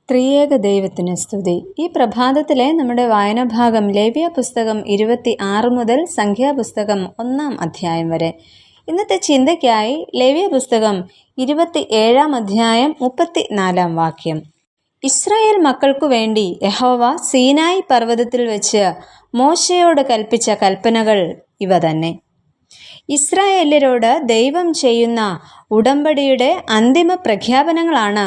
ത്രിയേക ദൈവത്തിന് സ്തുതി. ഈ പ്രഭാതത്തിലെ നമ്മുടെ വായനാഭാഗം ലേവ്യ പുസ്തകം 26 മുതൽ സംഖ്യാപുസ്തകം 1 അധ്യായം വരെ. ഇന്നത്തെ ചിന്തയ്ക്കായി ലേവ്യ പുസ്തകം 27 അധ്യായം 34 വാക്യം. ഇസ്രായേൽ മക്കൾക്കു വേണ്ടി യഹോവ സീനായി പർവ്വതത്തിൽ വെച്ച് മോശയോട് കൽപ്പിച്ച കൽപ്പനകൾ ഇവ തന്നെ. ഇസ്രായേല്യരോട് ദൈവം ചെയ്യുന്ന ഉടമ്പടിയുടെ അന്തിമ പ്രഖ്യാപനങ്ങളാണ്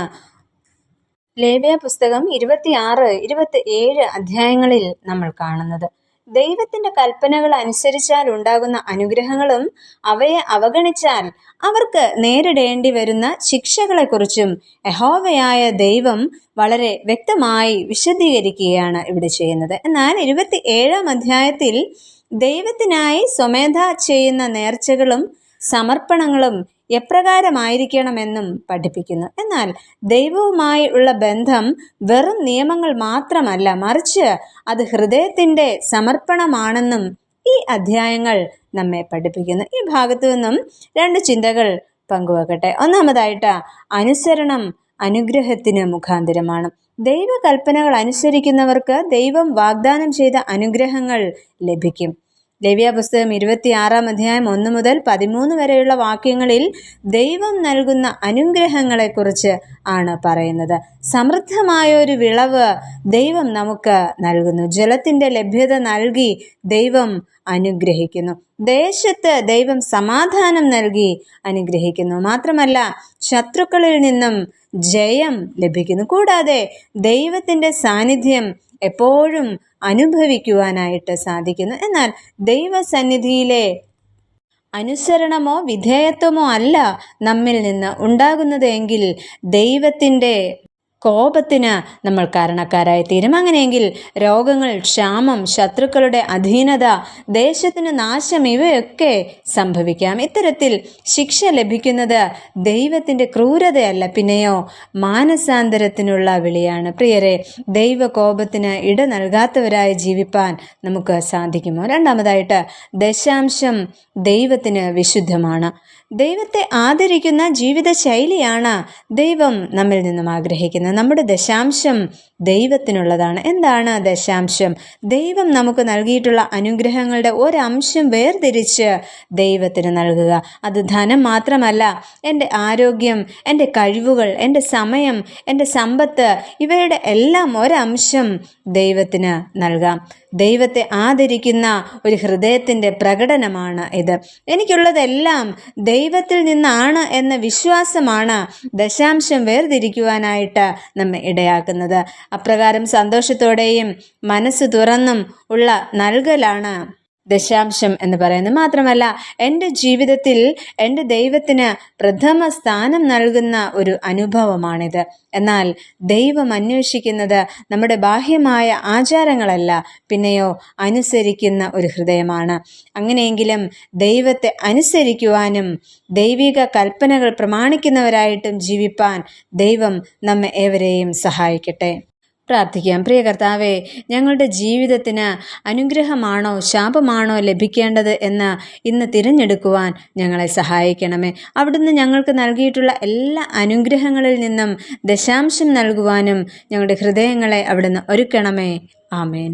ലേവ്യ പുസ്തകം 26, 27 അധ്യായങ്ങളിൽ നമ്മൾ കാണുന്നത്. ദൈവത്തിന്റെ കൽപ്പനകൾ അനുസരിച്ചാൽ ഉണ്ടാകുന്ന അനുഗ്രഹങ്ങളും അവയെ അവഗണിച്ചാൽ അവർക്ക് നേരിടേണ്ടി വരുന്ന ശിക്ഷകളെക്കുറിച്ചും യഹോവയായ ദൈവം വളരെ വ്യക്തമായി വിശദീകരിക്കുകയാണ് ഇവിടെ ചെയ്യുന്നത്. എന്നാൽ 27 അധ്യായത്തിൽ ദൈവത്തിനായി സ്വമേധ ചെയ്യുന്ന നേർച്ചകളും സമർപ്പണങ്ങളും എപ്രകാരമായിരിക്കണമെന്നും പഠിപ്പിക്കുന്നു. എന്നാൽ ദൈവവുമായി ഉള്ള ബന്ധം വെറും നിയമങ്ങൾ മാത്രമല്ല, മറിച്ച് അത് ഹൃദയത്തിന്റെ സമർപ്പണമാണെന്നും ഈ അധ്യായങ്ങൾ നമ്മെ പഠിപ്പിക്കുന്നു. ഈ ഭാഗത്തു നിന്നും 2 ചിന്തകൾ പങ്കുവെക്കട്ടെ. ഒന്നാമതായിട്ട്, അനുസരണം അനുഗ്രഹത്തിന് മുഖാന്തരമാണ്. ദൈവകൽപ്പനകൾ അനുസരിക്കുന്നവർക്ക് ദൈവം വാഗ്ദാനം ചെയ്ത അനുഗ്രഹങ്ങൾ ലഭിക്കും. ലേവ്യ പുസ്തകം 26 അധ്യായം 1 മുതൽ 13 വരെയുള്ള വാക്യങ്ങളിൽ ദൈവം നൽകുന്ന അനുഗ്രഹങ്ങളെക്കുറിച്ച് ആണ് പറയുന്നത്. സമൃദ്ധമായൊരു വിളവ് ദൈവം നമുക്ക് നൽകുന്നു. ജലത്തിന്റെ ലഭ്യത നൽകി ദൈവം അനുഗ്രഹിക്കുന്നു. ദേശത്ത് ദൈവം സമാധാനം നൽകി അനുഗ്രഹിക്കുന്നു. മാത്രമല്ല, ശത്രുക്കളിൽ നിന്നും ജയം ലഭിക്കുന്നു. കൂടാതെ ദൈവത്തിന്റെ സാന്നിധ്യം എപ്പോഴും അനുഭവിക്കുവാനായിട്ട് സാധിക്കുന്നു. എന്നാൽ ദൈവസന്നിധിയിലെ അനുസരണമോ വിധേയത്വമോ അല്ല നമ്മിൽ നിന്ന് ഉണ്ടാകുന്നത് എങ്കിൽ ദൈവത്തിൻ്റെ കോപത്തിന് നമ്മൾ കാരണക്കാരായി തീരും. അങ്ങനെയെങ്കിൽ രോഗങ്ങൾ, ക്ഷാമം, ശത്രുക്കളുടെ അധീനത, ദേശത്തിന് നാശം ഇവയൊക്കെ സംഭവിക്കാം. ഇത്തരത്തിൽ ശിക്ഷ ലഭിക്കുന്നത് ദൈവത്തിൻ്റെ ക്രൂരതയല്ല, പിന്നെയോ മാനസാന്തരത്തിനുള്ള വിളിയാണ്. പ്രിയരെ, ദൈവകോപത്തിന് ഇട നൽകാത്തവരായി ജീവിപ്പാൻ നമുക്ക് സാധിക്കുമോ? രണ്ടാമതായിട്ട്, ദശാംശം ദൈവത്തിന് വിശുദ്ധമാണ്. ദൈവത്തെ ആദരിക്കുന്ന ജീവിത ശൈലിയാണ് ദൈവം നമ്മിൽ നിന്നും ആഗ്രഹിക്കുന്നത്. നമ്മുടെ ദശാംശം ദൈവത്തിനുള്ളതാണ്. എന്താണ് ദശാംശം? ദൈവം നമുക്ക് നൽകിയിട്ടുള്ള അനുഗ്രഹങ്ങളുടെ ഒരംശം വേർതിരിച്ച് ദൈവത്തിന് നൽകുക. അത് ധനം മാത്രമല്ല, എൻ്റെ ആരോഗ്യം, എൻ്റെ കഴിവുകൾ, എൻ്റെ സമയം, എൻ്റെ സമ്പത്ത്, ഇവയുടെ എല്ലാം ഒരംശം ദൈവത്തിന് നൽകാം. ദൈവത്തെ ആദരിക്കുന്ന ഒരു ഹൃദയത്തിൻ്റെ പ്രകടനമാണ് ഇത്. എനിക്കുള്ളതെല്ലാം ദൈവത്തിൽ നിന്നാണ് എന്ന വിശ്വാസമാണ് ദശാംശം വേർതിരിക്കുവാനായിട്ട് നമ്മെ ഇടയാക്കുന്നത്. അപ്രകാരം സന്തോഷത്തോടെയും മനസ്സ് തുറന്നും ഉള്ള നൽകലാണ് ദശാംശം എന്ന് പറയുന്നത്. മാത്രമല്ല, എൻ്റെ ജീവിതത്തിൽ എൻ്റെ ദൈവത്തിന് പ്രഥമ സ്ഥാനം നൽകുന്ന ഒരു അനുഭവമാണിത്. എന്നാൽ ദൈവം അന്വേഷിക്കുന്നത് നമ്മുടെ ബാഹ്യമായ ആചാരങ്ങളല്ല, പിന്നെയോ അനുസരിക്കുന്ന ഒരു ഹൃദയമാണ്. അങ്ങനെയെങ്കിലും ദൈവത്തെ അനുസരിക്കുവാനും ദൈവിക കൽപ്പനകൾ പ്രമാണിക്കുന്നവരായിട്ടും ജീവിപ്പാൻ ദൈവം നമ്മെ ഏവരെയും സഹായിക്കട്ടെ. പ്രാർത്ഥിക്കാം. പ്രിയ കർത്താവേ, ഞങ്ങളുടെ ജീവിതത്തിന് അനുഗ്രഹമാണോ ശാപമാണോ ലഭിക്കേണ്ടത് എന്ന് ഇന്ന് തിരഞ്ഞെടുക്കുവാൻ ഞങ്ങളെ സഹായിക്കണമേ. അവിടുന്ന് ഞങ്ങൾക്ക് നൽകിയിട്ടുള്ള എല്ലാ അനുഗ്രഹങ്ങളിൽ നിന്നും ദശാംശം നൽകുവാനും ഞങ്ങളുടെ ഹൃദയങ്ങളെ അവിടുന്ന് ഒരുക്കണമേ. ആമേൻ.